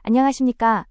안녕하십니까?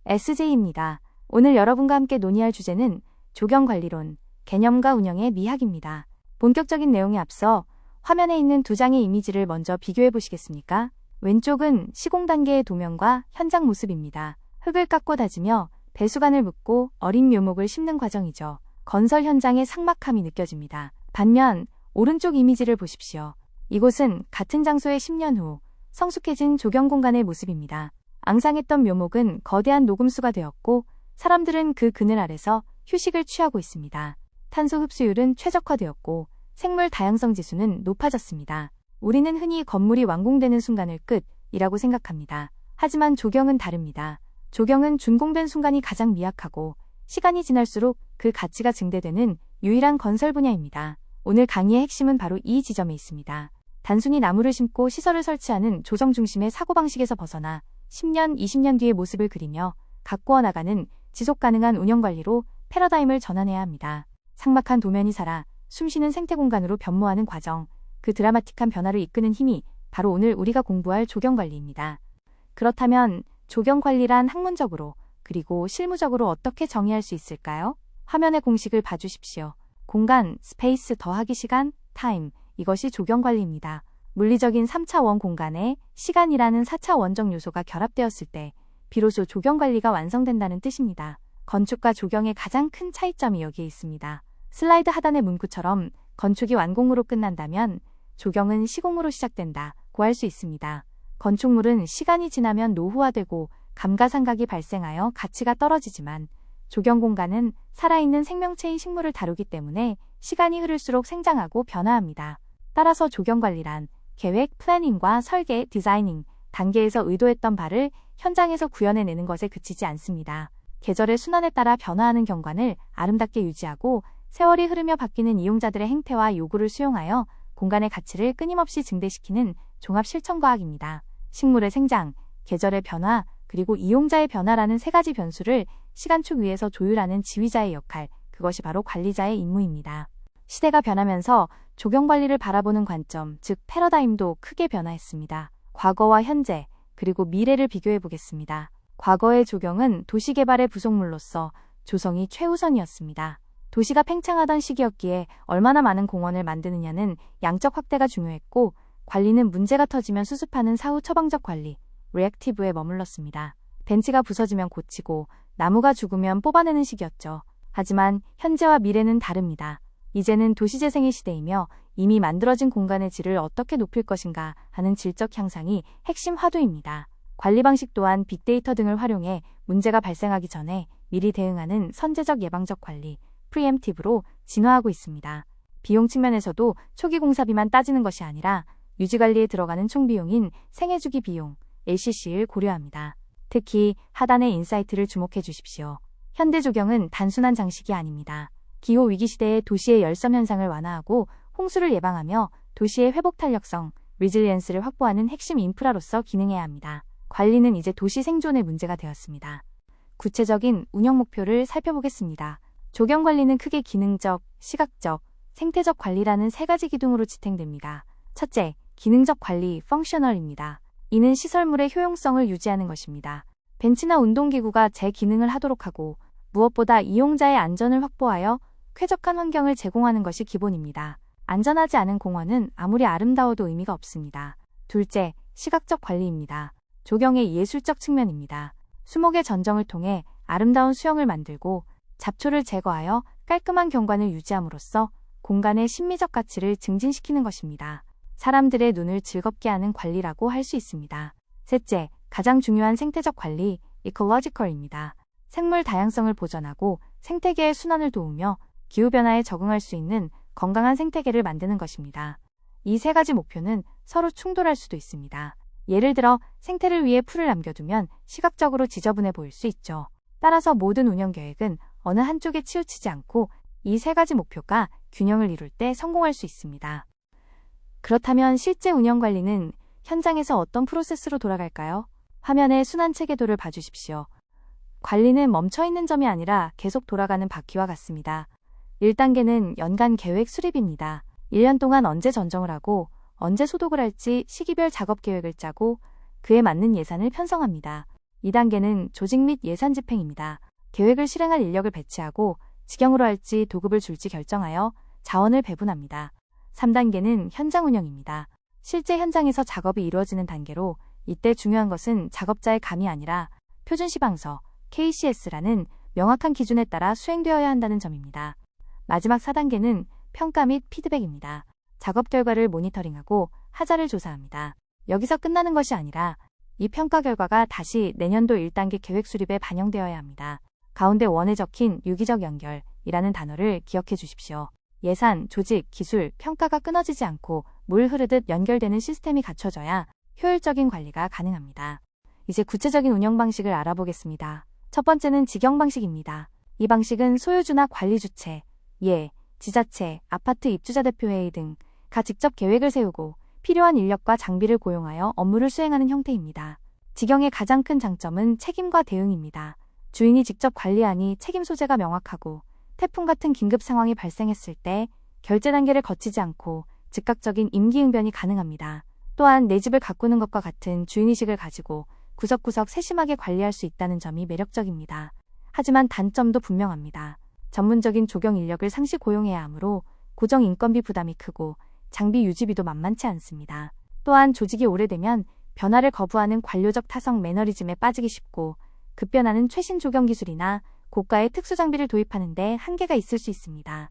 SJ입니다. 오늘 여러분과 함께 논의할 주제는 조경관리론, 개념과 운영의 미학입니다. 본격적인 내용에 앞서 화면에 있는 두 장의 이미지를 먼저 비교해 보시겠습니까? 왼쪽은 시공 단계의 도면과 현장 모습입니다. 흙을 깎고 다지며 배수관을 묻고 어린 묘목을 심는 과정이죠. 건설 현장의 삭막함이 느껴집니다. 반면 오른쪽 이미지를 보십시오. 이곳은 같은 장소의 10년 후 성숙해진 조경 공간의 모습입니다. 앙상했던 묘목은 거대한 녹음수가 되었고 사람들은 그 그늘 아래서 휴식을 취하고 있습니다. 탄소 흡수율은 최적화되었고 생물 다양성 지수는 높아졌습니다. 우리는 흔히 건물이 완공되는 순간을 끝이라고 생각합니다. 하지만 조경은 다릅니다. 조경은 준공된 순간이 가장 미약하고 시간이 지날수록 그 가치가 증대되는 유일한 건설 분야입니다. 오늘 강의의 핵심은 바로 이 지점에 있습니다. 단순히 나무를 심고 시설을 설치하는 조정 중심의 사고방식에서 벗어나 10년, 20년 뒤의 모습을 그리며 가꾸어 나가는 지속가능한 운영관리로 패러다임을 전환해야 합니다. 삭막한 도면이 살아 숨쉬는 생태공간으로 변모하는 과정, 그 드라마틱한 변화를 이끄는 힘이 바로 오늘 우리가 공부할 조경관리입니다. 그렇다면 조경관리란 학문적으로 그리고 실무적으로 어떻게 정의할 수 있을까요? 화면의 공식을 봐주십시오. 공간, 스페이스 더하기 시간, 타임, 이것이 조경관리입니다. 물리적인 3차 원 공간에 시간이라는 4차 원적 요소가 결합되었을 때 비로소 조경관리가 완성된다는 뜻입니다. 건축과 조경의 가장 큰 차이점이 여기에 있습니다. 슬라이드 하단의 문구처럼 건축이 완공으로 끝난다면 조경은 시공으로 시작된다고 할 수 있습니다. 건축물은 시간이 지나면 노후화되고 감가상각이 발생하여 가치가 떨어지지만 조경 공간은 살아있는 생명체인 식물을 다루기 때문에 시간이 흐를수록 생장하고 변화합니다. 따라서 조경관리란 계획, 플래닝과 설계, 디자이닝 단계에서 의도했던 바를 현장에서 구현해내는 것에 그치지 않습니다. 계절의 순환에 따라 변화하는 경관을 아름답게 유지하고 세월이 흐르며 바뀌는 이용자들의 행태와 요구를 수용하여 공간의 가치를 끊임없이 증대시키는 종합 실천과학입니다. 식물의 생장, 계절의 변화, 그리고 이용자의 변화라는 세 가지 변수를 시간축 위에서 조율하는 지휘자의 역할, 그것이 바로 관리자의 임무입니다. 시대가 변하면서 조경관리를 바라보는 관점, 즉 패러다임도 크게 변화했습니다. 과거와 현재, 그리고 미래를 비교해 보겠습니다. 과거의 조경은 도시개발의 부속물로서 조성이 최우선이었습니다. 도시가 팽창하던 시기였기에 얼마나 많은 공원을 만드느냐는 양적 확대가 중요했고 관리는 문제가 터지면 수습하는 사후 처방적 관리, 리액티브에 머물렀습니다. 벤치가 부서지면 고치고 나무가 죽으면 뽑아내는 시기였죠. 하지만 현재와 미래는 다릅니다. 이제는 도시재생의 시대이며 이미 만들어진 공간의 질을 어떻게 높일 것인가 하는 질적 향상이 핵심 화두입니다. 관리 방식 또한 빅데이터 등을 활용해 문제가 발생하기 전에 미리 대응하는 선제적 예방적 관리, 프리엠티브로 진화하고 있습니다. 비용 측면에서도 초기 공사비만 따지는 것이 아니라 유지관리에 들어가는 총비용인 생애주기 비용, LCC를 고려합니다. 특히 하단의 인사이트를 주목해 주십시오. 현대 조경은 단순한 장식이 아닙니다. 기후 위기 시대의 도시의 열섬 현상을 완화하고 홍수를 예방하며 도시의 회복 탄력성, 리질리언스를 확보하는 핵심 인프라로서 기능해야 합니다. 관리는 이제 도시 생존의 문제가 되었습니다. 구체적인 운영 목표를 살펴보겠습니다. 조경 관리는 크게 기능적, 시각적, 생태적 관리라는 세 가지 기둥으로 지탱됩니다. 첫째, 기능적 관리, 펑셔널입니다. 이는 시설물의 효용성을 유지하는 것입니다. 벤치나 운동기구가 제 기능을 하도록 하고 무엇보다 이용자의 안전을 확보하여 쾌적한 환경을 제공하는 것이 기본입니다. 안전하지 않은 공원은 아무리 아름다워도 의미가 없습니다. 둘째, 시각적 관리입니다. 조경의 예술적 측면입니다. 수목의 전정을 통해 아름다운 수영을 만들고 잡초를 제거하여 깔끔한 경관을 유지함으로써 공간의 심미적 가치를 증진시키는 것입니다. 사람들의 눈을 즐겁게 하는 관리라고 할 수 있습니다. 셋째, 가장 중요한 생태적 관리, 이콜로지컬입니다. 생물 다양성을 보존하고 생태계의 순환을 도우며 기후변화에 적응할 수 있는 건강한 생태계를 만드는 것입니다. 이 세 가지 목표는 서로 충돌할 수도 있습니다. 예를 들어 생태를 위해 풀을 남겨두면 시각적으로 지저분해 보일 수 있죠. 따라서 모든 운영 계획은 어느 한쪽에 치우치지 않고 이 세 가지 목표가 균형을 이룰 때 성공할 수 있습니다. 그렇다면 실제 운영 관리는 현장에서 어떤 프로세스로 돌아갈까요? 화면의 순환 체계도를 봐주십시오. 관리는 멈춰있는 점이 아니라 계속 돌아가는 바퀴와 같습니다. 1단계는 연간 계획 수립입니다. 1년 동안 언제 전정을 하고 언제 소독을 할지 시기별 작업 계획을 짜고 그에 맞는 예산을 편성합니다. 2단계는 조직 및 예산 집행입니다. 계획을 실행할 인력을 배치하고 직영으로 할지 도급을 줄지 결정하여 자원을 배분합니다. 3단계는 현장 운영입니다. 실제 현장에서 작업이 이루어지는 단계로 이때 중요한 것은 작업자의 감이 아니라 표준시방서 KCS라는 명확한 기준에 따라 수행되어야 한다는 점입니다. 마지막 4단계는 평가 및 피드백입니다. 작업 결과를 모니터링하고 하자를 조사합니다. 여기서 끝나는 것이 아니라 이 평가 결과가 다시 내년도 1단계 계획 수립에 반영되어야 합니다. 가운데 원에 적힌 유기적 연결이라는 단어를 기억해 주십시오. 예산, 조직, 기술, 평가가 끊어지지 않고 물 흐르듯 연결되는 시스템이 갖춰져야 효율적인 관리가 가능합니다. 이제 구체적인 운영 방식을 알아보겠습니다. 첫 번째는 직영 방식입니다. 이 방식은 소유주나 관리 주체, 지자체, 아파트 입주자 대표회의 등가 직접 계획을 세우고 필요한 인력과 장비를 고용하여 업무를 수행하는 형태입니다. 직영의 가장 큰 장점은 책임과 대응입니다. 주인이 직접 관리하니 책임 소재가 명확하고 태풍 같은 긴급 상황이 발생했을 때 결제 단계를 거치지 않고 즉각적인 임기응변이 가능합니다. 또한 내 집을 가꾸는 것과 같은 주인의식을 가지고 구석구석 세심하게 관리할 수 있다는 점이 매력적입니다. 하지만 단점도 분명합니다. 전문적인 조경 인력을 상시 고용해야 하므로 고정 인건비 부담이 크고 장비 유지비도 만만치 않습니다. 또한 조직이 오래되면 변화를 거부하는 관료적 타성 매너리즘에 빠지기 쉽고 급변하는 최신 조경 기술이나 고가의 특수 장비를 도입하는 데 한계가 있을 수 있습니다.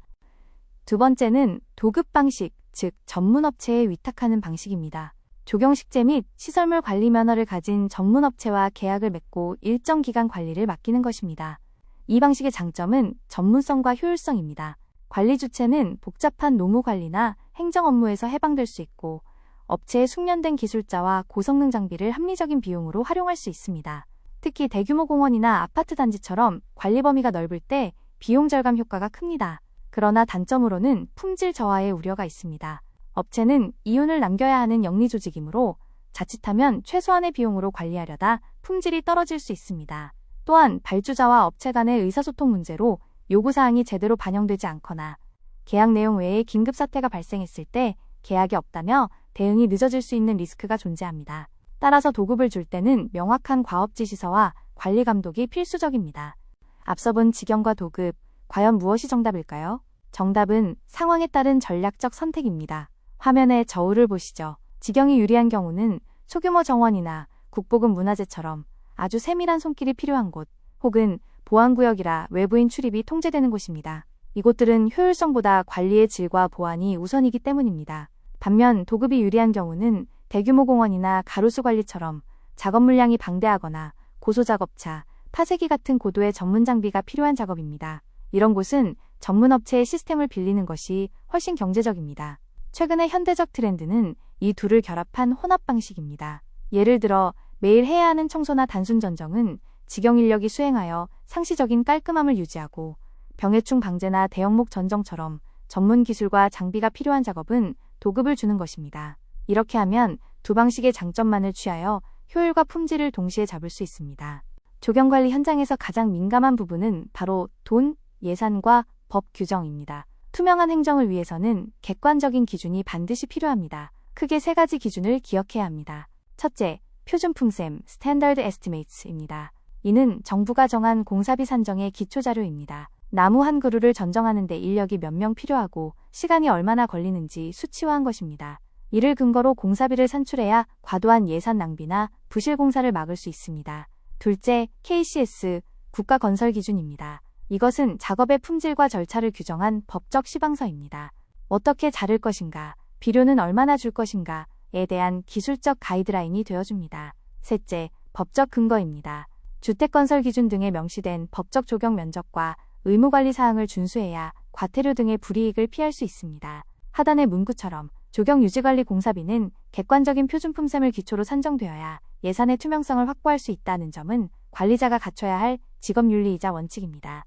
두 번째는 도급 방식, 즉 전문업체에 위탁하는 방식입니다. 조경식재 및 시설물 관리 면허를 가진 전문업체와 계약을 맺고 일정 기간 관리를 맡기는 것입니다. 이 방식의 장점은 전문성과 효율성입니다. 관리 주체는 복잡한 노무 관리나 행정 업무에서 해방될 수 있고 업체의 숙련된 기술자와 고성능 장비를 합리적인 비용으로 활용할 수 있습니다. 특히 대규모 공원이나 아파트 단지처럼 관리 범위가 넓을 때 비용 절감 효과가 큽니다. 그러나 단점으로는 품질 저하의 우려가 있습니다. 업체는 이윤을 남겨야 하는 영리 조직이므로 자칫하면 최소한의 비용으로 관리하려다 품질이 떨어질 수 있습니다. 또한 발주자와 업체 간의 의사소통 문제로 요구사항이 제대로 반영되지 않거나 계약 내용 외에 긴급 사태가 발생했을 때 계약이 없다며 대응이 늦어질 수 있는 리스크가 존재합니다. 따라서 도급을 줄 때는 명확한 과업 지시서와 관리 감독이 필수적입니다. 앞서 본 직영과 도급, 과연 무엇이 정답일까요? 정답은 상황에 따른 전략적 선택입니다. 화면의 저울을 보시죠. 직영이 유리한 경우는 소규모 정원이나 국보급 문화재처럼 아주 세밀한 손길이 필요한 곳, 혹은 보안구역이라 외부인 출입이 통제되는 곳입니다. 이곳들은 효율성보다 관리의 질과 보안이 우선이기 때문입니다. 반면 도급이 유리한 경우는 대규모 공원이나 가로수 관리처럼 작업 물량이 방대하거나 고소작업차, 파쇄기 같은 고도의 전문 장비가 필요한 작업입니다. 이런 곳은 전문업체의 시스템을 빌리는 것이 훨씬 경제적입니다. 최근의 현대적 트렌드는 이 둘을 결합한 혼합 방식입니다. 예를 들어 매일 해야 하는 청소나 단순 전정은 직영 인력이 수행하여 상시적인 깔끔함을 유지하고 병해충 방제나 대형목 전정처럼 전문 기술과 장비가 필요한 작업은 도급을 주는 것입니다. 이렇게 하면 두 방식의 장점만을 취하여 효율과 품질을 동시에 잡을 수 있습니다. 조경관리 현장에서 가장 민감한 부분은 바로 돈, 예산과 법 규정입니다. 투명한 행정을 위해서는 객관적인 기준이 반드시 필요합니다. 크게 세 가지 기준을 기억해야 합니다. 첫째, 표준품셈 (Standard Estimates입니다. 이는 정부가 정한 공사비 산정의 기초자료입니다. 나무 한 그루를 전정하는 데 인력이 몇 명 필요하고 시간이 얼마나 걸리는지 수치화한 것입니다. 이를 근거로 공사비를 산출해야 과도한 예산 낭비나 부실 공사를 막을 수 있습니다. 둘째, KCS 국가건설기준입니다. 이것은 작업의 품질과 절차를 규정한 법적 시방서입니다. 어떻게 자를 것인가, 비료는 얼마나 줄 것인가에 대한 기술적 가이드라인이 되어줍니다. 셋째, 법적 근거입니다. 주택건설 기준 등에 명시된 법적 조경 면적과 의무관리 사항을 준수해야 과태료 등의 불이익을 피할 수 있습니다. 하단의 문구처럼 조경유지관리 공사비는 객관적인 표준품셈을 기초로 산정되어야 예산의 투명성을 확보할 수 있다는 점은 관리자가 갖춰야 할 직업윤리이자 원칙입니다.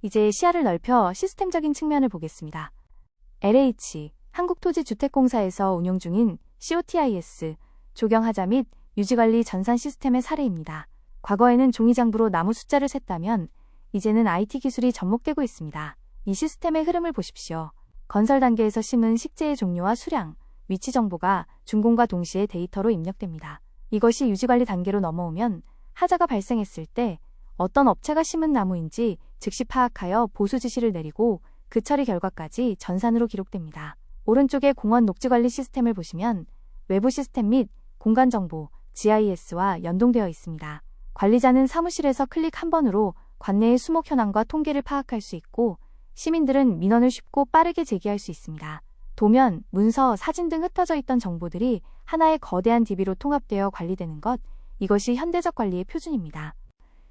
이제 시야를 넓혀 시스템적인 측면을 보겠습니다. LH, 한국토지주택공사에서 운용 중인 COTIS, 조경하자 및 유지관리 전산 시스템의 사례입니다. 과거에는 종이장부로 나무 숫자를 셌다면 이제는 IT 기술이 접목되고 있습니다. 이 시스템의 흐름을 보십시오. 건설 단계에서 심은 식재의 종류와 수량, 위치 정보가 준공과 동시에 데이터로 입력됩니다. 이것이 유지관리 단계로 넘어오면 하자가 발생했을 때 어떤 업체가 심은 나무인지 즉시 파악하여 보수 지시를 내리고 그 처리 결과까지 전산으로 기록됩니다. 오른쪽에 공원 녹지관리 시스템을 보시면 외부 시스템 및 공간 정보, GIS와 연동되어 있습니다. 관리자는 사무실에서 클릭 한 번으로 관내의 수목 현황과 통계를 파악할 수 있고 시민들은 민원을 쉽고 빠르게 제기할 수 있습니다. 도면, 문서, 사진 등 흩어져 있던 정보들이 하나의 거대한 DB로 통합되어 관리되는 것, 이것이 현대적 관리의 표준입니다.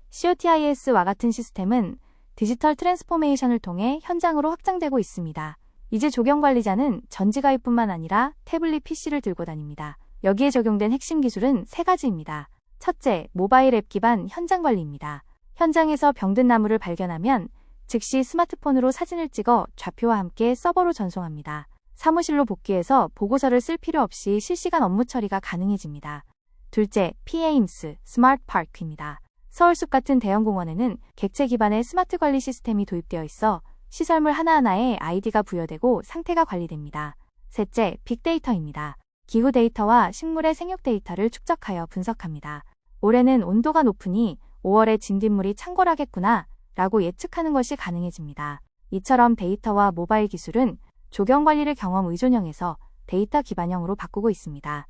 COTIS와 같은 시스템은 디지털 트랜스포메이션을 통해 현장으로 확장되고 있습니다. 이제 조경관리자는 전지가입뿐만 아니라 태블릿 PC를 들고 다닙니다. 여기에 적용된 핵심 기술은 세 가지입니다. 첫째, 모바일 앱 기반 현장 관리입니다. 현장에서 병든 나무를 발견하면 즉시 스마트폰으로 사진을 찍어 좌표와 함께 서버로 전송합니다. 사무실로 복귀해서 보고서를 쓸 필요 없이 실시간 업무 처리가 가능해집니다. 둘째, PAIMS 스마트 파크입니다. 서울숲 같은 대형 공원에는 객체 기반의 스마트 관리 시스템이 도입되어 있어 시설물 하나하나에 아이디가 부여되고 상태가 관리됩니다. 셋째, 빅데이터입니다. 기후 데이터와 식물의 생육 데이터를 축적하여 분석합니다. 올해는 온도가 높으니 5월에 진딧물이 창궐하겠구나 라고 예측하는 것이 가능해집니다. 이처럼 데이터와 모바일 기술은 조경관리를 경험 의존형에서 데이터 기반형으로 바꾸고 있습니다.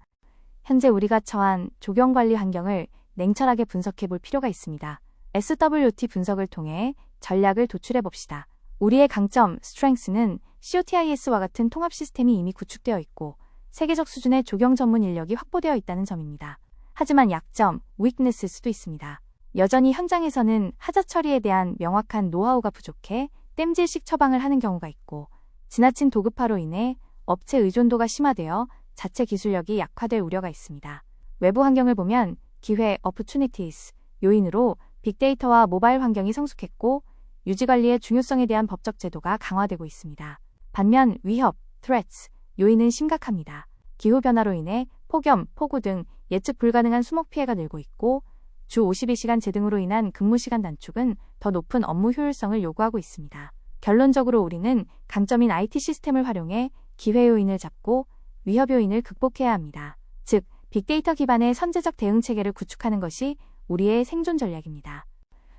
현재 우리가 처한 조경관리 환경을 냉철하게 분석해 볼 필요가 있습니다. SWT 분석을 통해 전략을 도출해 봅시다. 우리의 강점, strength는 COTIS와 같은 통합 시스템이 이미 구축되어 있고 세계적 수준의 조경 전문 인력이 확보되어 있다는 점입니다. 하지만 약점, weakness일 수도 있습니다. 여전히 현장에서는 하자 처리에 대한 명확한 노하우가 부족해 땜질식 처방을 하는 경우가 있고 지나친 도급화로 인해 업체 의존도가 심화되어 자체 기술력이 약화될 우려가 있습니다. 외부 환경을 보면 기회, opportunities 요인으로 빅데이터와 모바일 환경이 성숙했고 유지관리의 중요성에 대한 법적 제도가 강화되고 있습니다. 반면 위협, threats 요인은 심각합니다. 기후변화로 인해 폭염, 폭우 등 예측 불가능한 수목 피해가 늘고 있고 주 52시간 제등으로 인한 근무시간 단축은 더 높은 업무 효율성을 요구하고 있습니다. 결론적으로 우리는 강점인 IT 시스템을 활용해 기회 요인을 잡고 위협 요인을 극복해야 합니다. 즉, 빅데이터 기반의 선제적 대응 체계를 구축하는 것이 우리의 생존 전략입니다.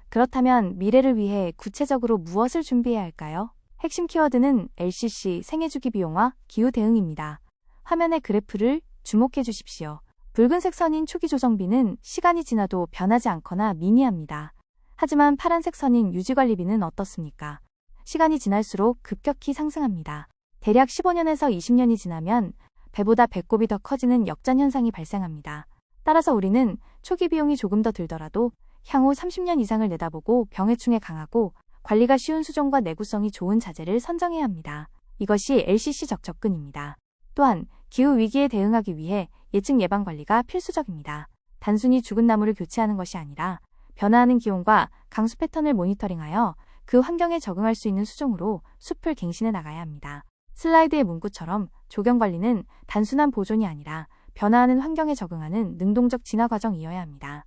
그렇다면 미래를 위해 구체적으로 무엇을 준비해야 할까요? 핵심 키워드는 LCC 생애주기 비용화 기후 대응입니다. 화면의 그래프를 주목해 주십시오. 붉은색 선인 초기 조정비는 시간이 지나도 변하지 않거나 미미합니다. 하지만 파란색 선인 유지관리비는 어떻습니까? 시간이 지날수록 급격히 상승합니다. 대략 15년에서 20년이 지나면 배보다 배꼽이 더 커지는 역전 현상이 발생합니다. 따라서 우리는 초기 비용이 조금 더 들더라도 향후 30년 이상을 내다보고 병해충에 강하고 관리가 쉬운 수종과 내구성이 좋은 자재를 선정해야 합니다. 이것이 LCC 접근입니다. 또한 기후위기에 대응하기 위해 예측 예방 관리가 필수적입니다. 단순히 죽은 나무를 교체하는 것이 아니라 변화하는 기온과 강수 패턴을 모니터링하여 그 환경에 적응할 수 있는 수종으로 숲을 갱신해 나가야 합니다. 슬라이드의 문구처럼 조경관리는 단순한 보존이 아니라 변화하는 환경에 적응하는 능동적 진화 과정이어야 합니다.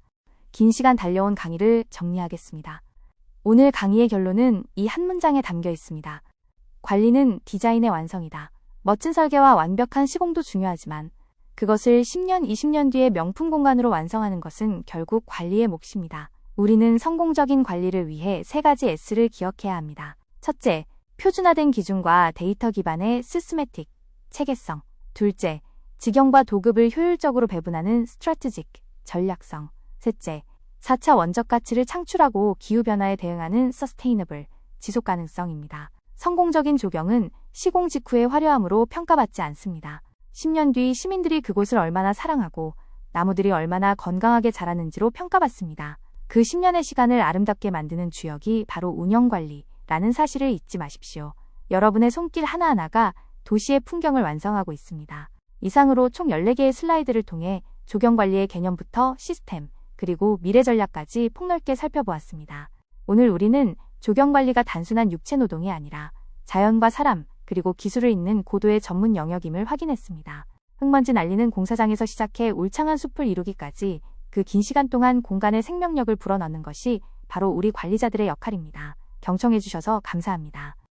긴 시간 달려온 강의를 정리하겠습니다. 오늘 강의의 결론은 이 한 문장에 담겨 있습니다. 관리는 디자인의 완성이다. 멋진 설계와 완벽한 시공도 중요하지만 그것을 10년, 20년 뒤에 명품 공간으로 완성하는 것은 결국 관리의 몫입니다. 우리는 성공적인 관리를 위해 세 가지 S를 기억해야 합니다. 첫째, 표준화된 기준과 데이터 기반의 시스테매틱, 체계성. 둘째, 직영과 도급을 효율적으로 배분하는 스트래티직, 전략성. 셋째, 4차 원적 가치를 창출하고 기후변화에 대응하는 서스테이너블, 지속가능성입니다. 성공적인 조경은 시공 직후의 화려함으로 평가받지 않습니다. 10년 뒤 시민들이 그곳을 얼마나 사랑하고 나무들이 얼마나 건강하게 자라는지로 평가받습니다. 그 10년의 시간을 아름답게 만드는 주역이 바로 운영관리라는 사실을 잊지 마십시오. 여러분의 손길 하나하나가 도시의 풍경을 완성하고 있습니다. 이상으로 총 14개의 슬라이드를 통해 조경관리의 개념부터 시스템, 그리고 미래 전략까지 폭넓게 살펴보았습니다. 오늘 우리는 조경관리가 단순한 육체 노동이 아니라 자연과 사람, 그리고 기술을 잇는 고도의 전문 영역임을 확인했습니다. 흙먼지 날리는 공사장에서 시작해 울창한 숲을 이루기까지 그 긴 시간 동안 공간에 생명력을 불어넣는 것이 바로 우리 관리자들의 역할입니다. 경청해주셔서 감사합니다.